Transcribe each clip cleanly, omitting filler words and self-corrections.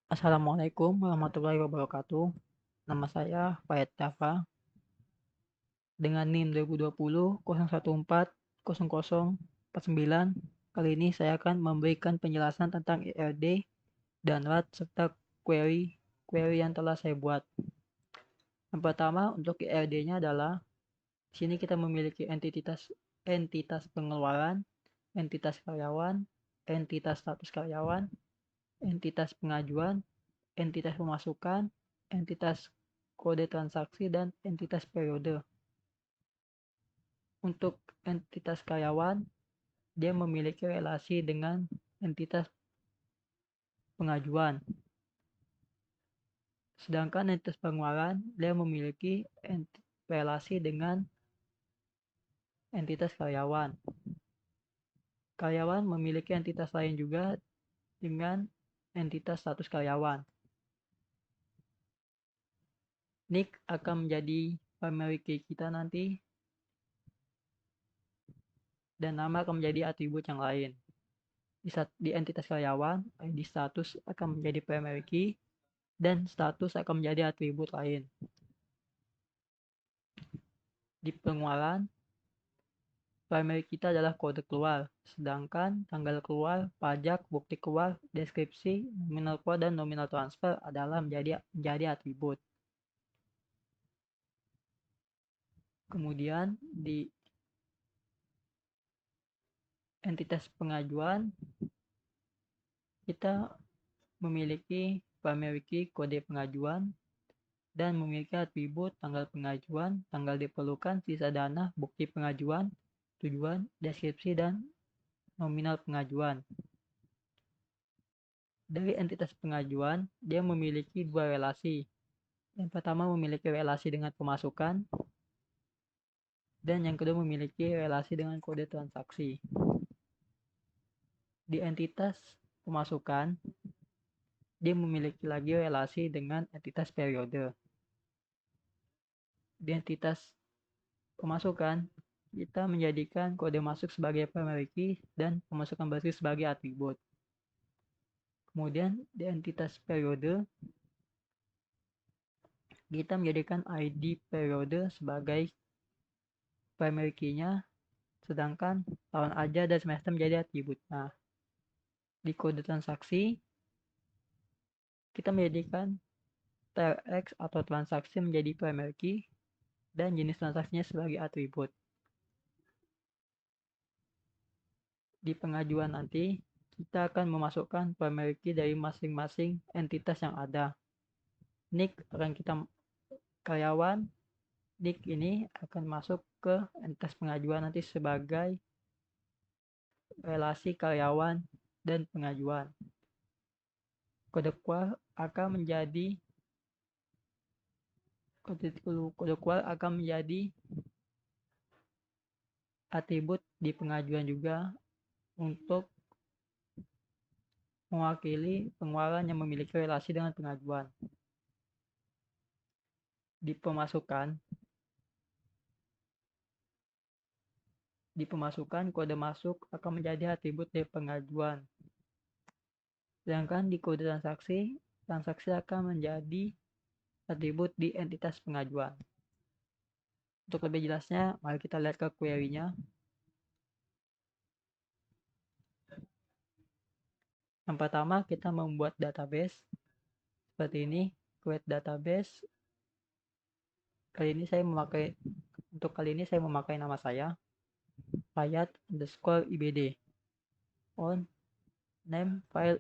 Assalamualaikum warahmatullahi wabarakatuh. Nama saya Fayed Dava dengan NIM 2020 01400049. Kali ini saya akan memberikan penjelasan tentang IRD dan RAD serta query yang telah saya buat. Yang pertama untuk IRD-nya adalah di sini kita memiliki entitas pengeluaran, entitas karyawan, entitas status karyawan, entitas pengajuan, entitas pemasukan, entitas kode transaksi, dan entitas periode. Untuk entitas karyawan, dia memiliki relasi dengan entitas pengajuan. Sedangkan entitas pengeluaran, dia memiliki relasi dengan entitas karyawan. Karyawan memiliki entitas lain juga dengan entitas status karyawan. NIK akan menjadi primary key kita nanti, dan nama akan menjadi atribut yang lain. Di entitas karyawan, ID status akan menjadi primary key, dan status akan menjadi atribut lain. Di pengeluaran, primary kita adalah kode keluar, sedangkan tanggal keluar, pajak, bukti keluar, deskripsi, nominal keluar, dan nominal transfer adalah menjadi atribut. Kemudian di entitas pengajuan, kita memiliki primary key kode pengajuan dan memiliki atribut tanggal pengajuan, tanggal diperlukan, sisa dana, bukti pengajuan, tujuan, deskripsi, dan nominal pengajuan. Dari entitas pengajuan, dia memiliki dua relasi. Yang pertama memiliki relasi dengan pemasukan, dan yang kedua memiliki relasi dengan kode transaksi. Di entitas pemasukan, dia memiliki lagi relasi dengan entitas periode. Di entitas pemasukan, kita menjadikan kode masuk sebagai primary key dan pemasukan bersih sebagai atribut. Kemudian di entitas periode, kita menjadikan ID periode sebagai primary key-nya, sedangkan tahun aja dan semester menjadi atribut. Nah, di kode transaksi, kita menjadikan TRX atau transaksi menjadi primary key dan jenis transaksinya sebagai atribut. Di pengajuan nanti, kita akan memasukkan primary key dari masing-masing entitas yang ada. NIK akan kita karyawan, NIK ini akan masuk ke entitas pengajuan nanti sebagai relasi karyawan dan pengajuan. Kode keluar akan menjadi atribut di pengajuan juga untuk mewakili pengeluaran yang memiliki relasi dengan pengajuan. Di pemasukan kode masuk akan menjadi atribut dari pengajuan. Sedangkan di kode transaksi akan menjadi atribut di entitas pengajuan. Untuk lebih jelasnya, mari kita lihat ke query-nya. Yang pertama, kita membuat database seperti ini, create database. Kali ini saya memakai nama saya, Fayad_ibd. On name file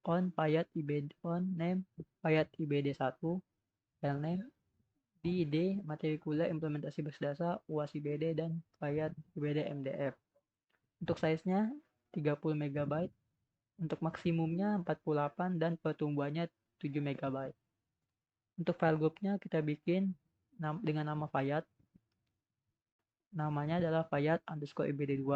on Fayad ibd, on name Fayad ibd1, file name DID matrikuler implementasi berdasar UAS IBD dan Fayad IBD MDF. Untuk size-nya 30 MB, untuk maksimumnya 48 dan pertumbuhannya 7 MB. Untuk file group-nya kita bikin dengan nama Fayad. Namanya adalah Fayad_ibd2.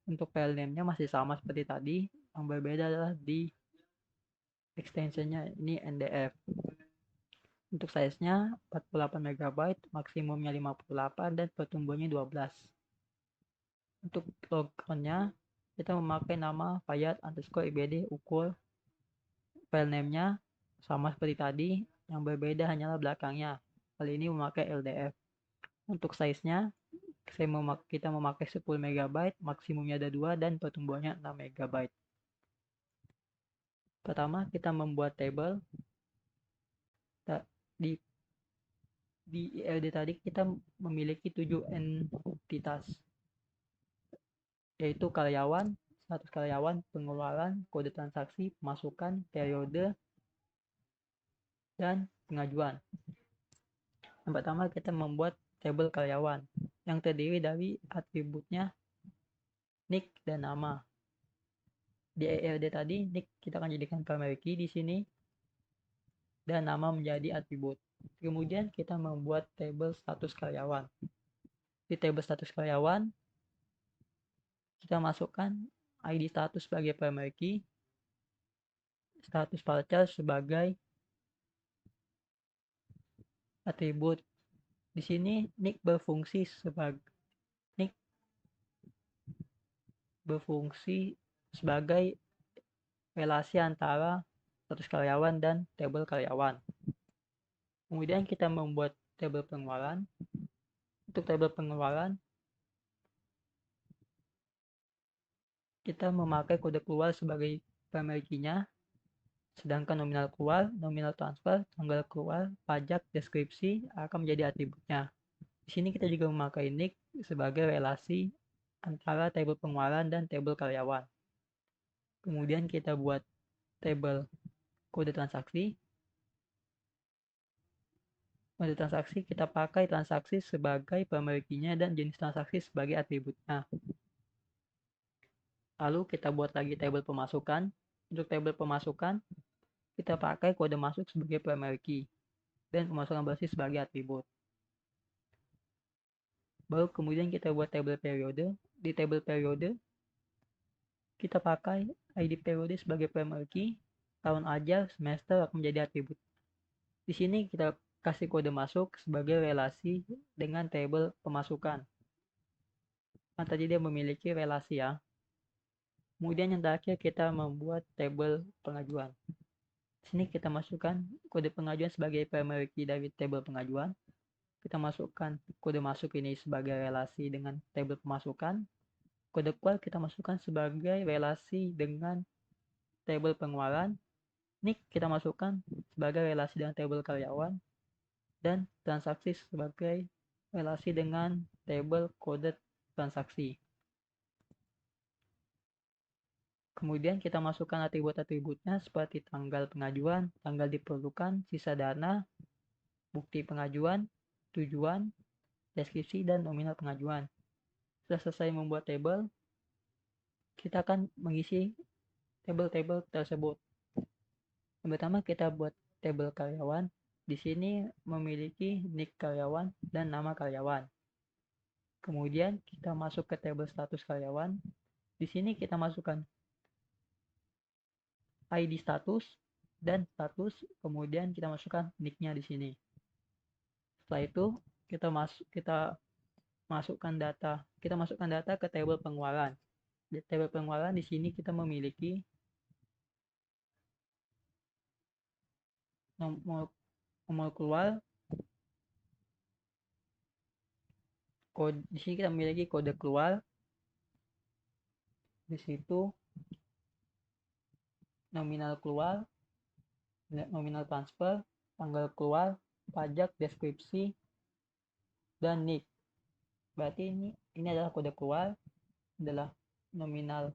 Untuk file name-nya masih sama seperti tadi, yang berbeda adalah di extension-nya ini NDF. Untuk size-nya 48 MB, maksimumnya 58 dan pertumbuhannya 12. Untuk logon-nya kita memakai nama Fayad_ibd ukur file name-nya sama seperti tadi, yang berbeda hanyalah belakangnya. Kali ini memakai LDF. Untuk size-nya, kita memakai 10 MB, maksimumnya ada 2 dan pertumbuhannya 6 MB. Pertama, kita membuat table. Di ILD tadi kita memiliki 7 entitas, yaitu karyawan, status karyawan, pengeluaran, kode transaksi, pemasukan, periode, dan pengajuan. Yang pertama, kita membuat tabel karyawan yang terdiri dari atributnya nick dan nama. Di ELD tadi, nick kita akan jadikan primary key di sini dan nama menjadi atribut. Kemudian kita membuat tabel status karyawan. Di tabel status karyawan, kita masukkan ID status sebagai primary key, status partial sebagai atribut. Di sini nick berfungsi sebagai relasi antara status karyawan dan tabel karyawan. Kemudian kita membuat tabel pengeluaran. Untuk tabel pengeluaran, kita memakai kode keluar sebagai primary key-nya, sedangkan nominal keluar, nominal transfer, tanggal keluar, pajak, deskripsi akan menjadi atributnya. Di sini kita juga memakai nick sebagai relasi antara tabel pengeluaran dan tabel karyawan. Kemudian kita buat tabel kode transaksi. Kode transaksi kita pakai transaksi sebagai primary key-nya dan jenis transaksi sebagai atributnya. Lalu kita buat lagi tabel pemasukan. Untuk tabel pemasukan, kita pakai kode masuk sebagai primary key dan pemasukan bersih sebagai atribut. Baru kemudian kita buat tabel periode. Di tabel periode, kita pakai ID periode sebagai primary key, tahun ajar, semester akan menjadi atribut. Di sini kita kasih kode masuk sebagai relasi dengan tabel pemasukan. Nah, tadi dia memiliki relasi ya. Kemudian yang terakhir kita membuat tabel pengajuan. Di sini kita masukkan kode pengajuan sebagai primary key dari tabel pengajuan. Kita masukkan kode masuk ini sebagai relasi dengan tabel pemasukan. Kode keluar kita masukkan sebagai relasi dengan tabel pengeluaran. Nick kita masukkan sebagai relasi dengan tabel karyawan. Dan transaksi sebagai relasi dengan tabel kode transaksi. Kemudian kita masukkan atribut-atributnya seperti tanggal pengajuan, tanggal diperlukan, sisa dana, bukti pengajuan, tujuan, deskripsi, dan nominal pengajuan. Setelah selesai membuat tabel, kita akan mengisi tabel-tabel tersebut. Yang pertama kita buat tabel karyawan. Di sini memiliki nick karyawan dan nama karyawan. Kemudian kita masuk ke tabel status karyawan. Di sini kita masukkan ID status dan status, kemudian kita masukkan nick-nya di sini. Setelah itu kita masukkan data ke tabel pengeluaran. Di tabel pengeluaran di sini kita memiliki nomor keluar, kode. Di sini kita memiliki kode keluar. Di situ nominal keluar, nominal transfer, tanggal keluar, pajak, deskripsi, dan nick. Berarti ini adalah kode keluar, adalah nominal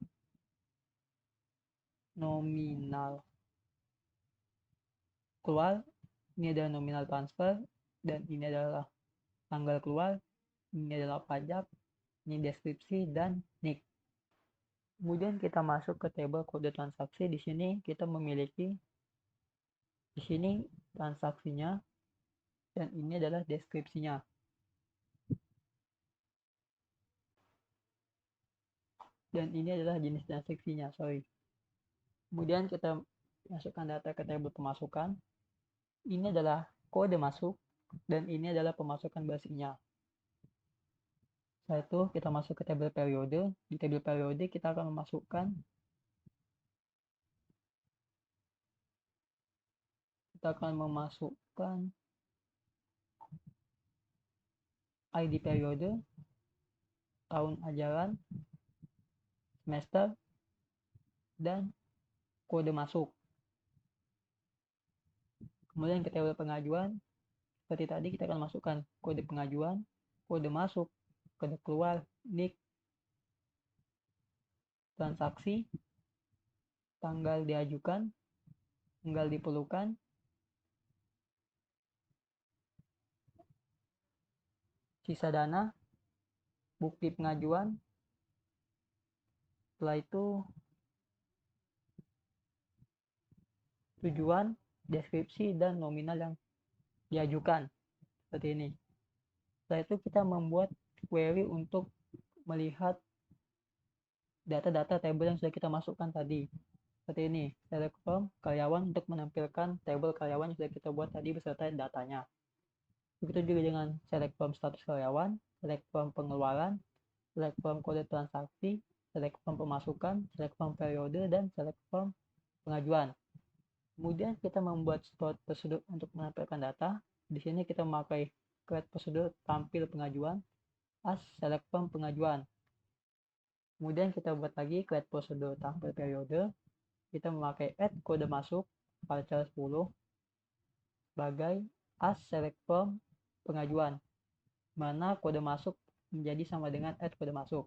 keluar, ini adalah nominal transfer, dan ini adalah tanggal keluar, ini adalah pajak, ini deskripsi, dan nick. Kemudian kita masuk ke tabel kode transaksi. Di sini kita memiliki di sini transaksinya dan ini adalah deskripsinya. Dan ini adalah jenis transaksinya, Kemudian kita masukkan data ke tabel pemasukan. Ini adalah kode masuk dan ini adalah pemasukan bersihnya. Setelah itu kita masuk ke tabel periode. Di tabel periode kita akan memasukkan kita akan memasukkan ID periode, tahun ajaran, semester, dan kode masuk. Kemudian ke tabel pengajuan, seperti tadi kita akan masukkan kode pengajuan, kode masuk, kode keluar, NIK, transaksi, tanggal diajukan, tanggal diperlukan, sisa dana, bukti pengajuan. Setelah itu tujuan, deskripsi, dan nominal yang diajukan. Seperti ini. Setelah itu kita membuat query untuk melihat data-data table yang sudah kita masukkan tadi. Seperti ini, select from karyawan untuk menampilkan table karyawan yang sudah kita buat tadi beserta datanya. Begitu juga dengan select from status karyawan, select from pengeluaran, select from kode transaksi, select from pemasukan, select from periode, dan select from pengajuan. Kemudian kita membuat stored procedure untuk menampilkan data. Di sini kita memakai create procedure tampil pengajuan as select from pengajuan. Kemudian kita buat lagi create procedure tampil periode. Kita memakai add kode masuk varchar 10 sebagai as select from pengajuan, mana kode masuk menjadi sama dengan add kode masuk.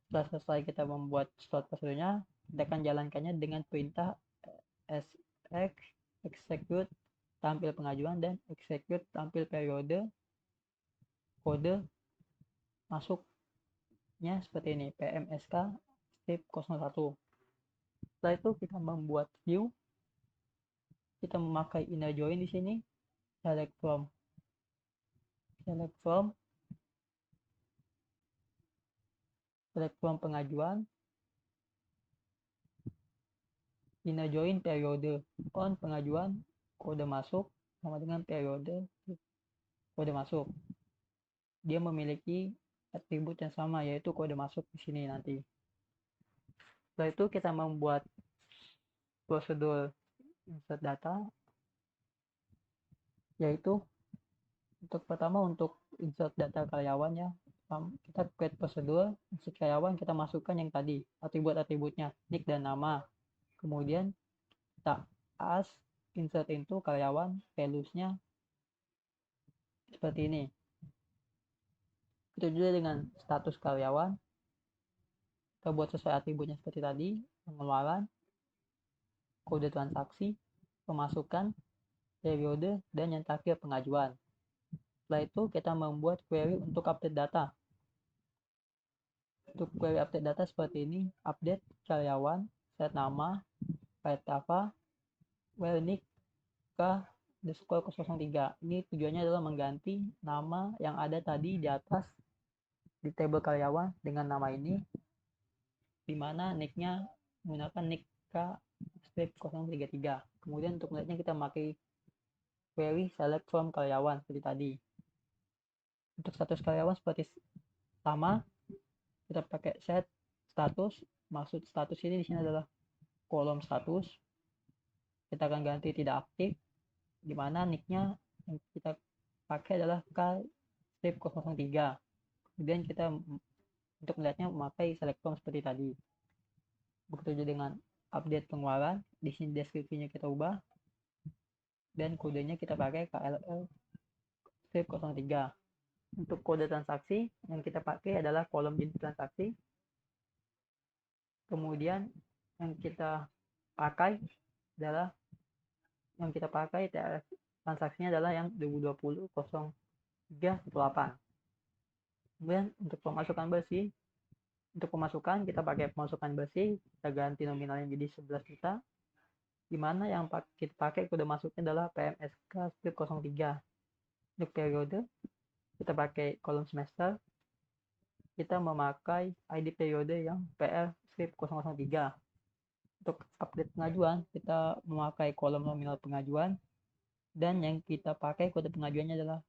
Setelah selesai kita membuat stored procedure-nya, kita akan jalankannya dengan perintah execute tampil pengajuan dan execute tampil periode kode masuknya seperti ini, PMSK strip 01. Setelah itu kita membuat view, kita memakai inner join di sini, select from pengajuan, inner join periode on pengajuan kode masuk sama dengan periode kode masuk. Dia memiliki atribut yang sama, yaitu kode masuk di sini nanti. Setelah itu kita membuat prosedur insert data, yaitu untuk pertama untuk insert data karyawan ya, kita create prosedur insert karyawan, kita masukkan yang tadi atribut-atributnya, nick dan nama. Kemudian kita as insert into karyawan, values-nya seperti ini. Itu juga dengan status karyawan, kita buat sesuai atributnya seperti tadi, pengeluaran, kode transaksi, pemasukan, periode, dan yang terakhir pengajuan. Setelah itu kita membuat query untuk update data. Untuk query update data seperti ini, update karyawan, set nama, file Java, where nick ke _003. Ini tujuannya adalah mengganti nama yang ada tadi di atas di table karyawan dengan nama ini, di mana nicknya menggunakan nick K-033. Kemudian untuk melihatnya kita pakai query select from karyawan seperti tadi. Untuk status karyawan seperti sama, kita pakai set status. Maksud status ini di sini adalah kolom status. Kita akan ganti tidak aktif, di mana nicknya yang kita pakai adalah K-003. Kemudian kita untuk melihatnya memakai select from seperti tadi. Begitu juga dengan update pengeluaran, di sini deskripsinya kita ubah dan kodenya kita pakai KLL-03. Untuk kode transaksi yang kita pakai adalah kolom jenis transaksi. Kemudian yang kita pakai adalah transaksinya adalah yang 2020-0318. Kemudian untuk pemasukan bersih, kita pakai pemasukan bersih, kita ganti nominalnya jadi 11 juta, di mana yang kita pakai kode masuknya adalah PMSK strip 03. Untuk periode kita pakai kolom semester, kita memakai ID periode yang PR strip 003. Untuk update pengajuan kita memakai kolom nominal pengajuan, dan yang kita pakai kode pengajuannya adalah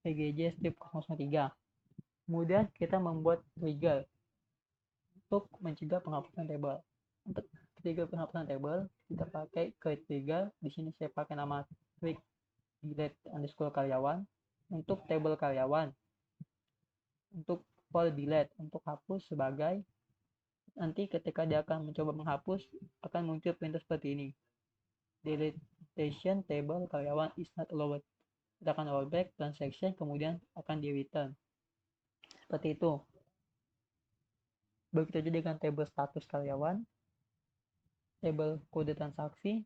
PGJ strip 003. Kemudian kita membuat trigger untuk mencegah penghapusan table. Untuk trigger penghapusan tabel kita pakai create trigger. Di sini saya pakai nama quick delete underscore karyawan untuk tabel karyawan, untuk for delete untuk hapus sebagai nanti ketika dia akan mencoba menghapus akan muncul perintah seperti ini, deletion table karyawan is not allowed. Kita akan rollback transaction, kemudian akan di return seperti itu. Begitu juga dengan table status karyawan, table kode transaksi,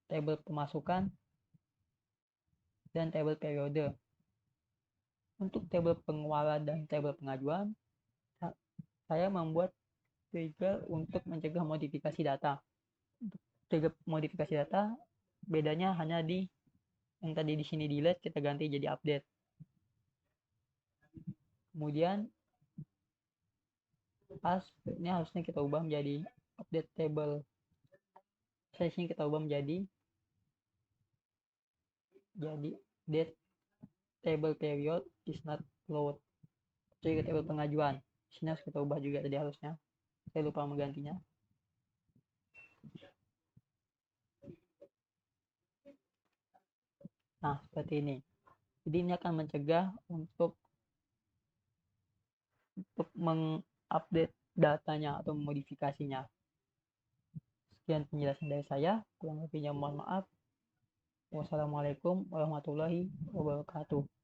table pemasukan, dan table periode. Untuk table pengeluaran dan table pengajuan, saya membuat trigger untuk mencegah modifikasi data. Untuk trigger modifikasi data, bedanya hanya di yang tadi di sini delete kita ganti jadi update. Kemudian ini harusnya kita ubah menjadi update table. Sini kita ubah menjadi date table period is not load. Jadi table pengajuan. Sini harus kita ubah juga tadi harusnya. Saya lupa menggantinya. Nah, seperti ini. Jadi ini akan mencegah untuk mengupdate datanya atau memodifikasinya. Sekian penjelasan dari saya. Kurang lebihnya mohon maaf. Wassalamualaikum warahmatullahi wabarakatuh.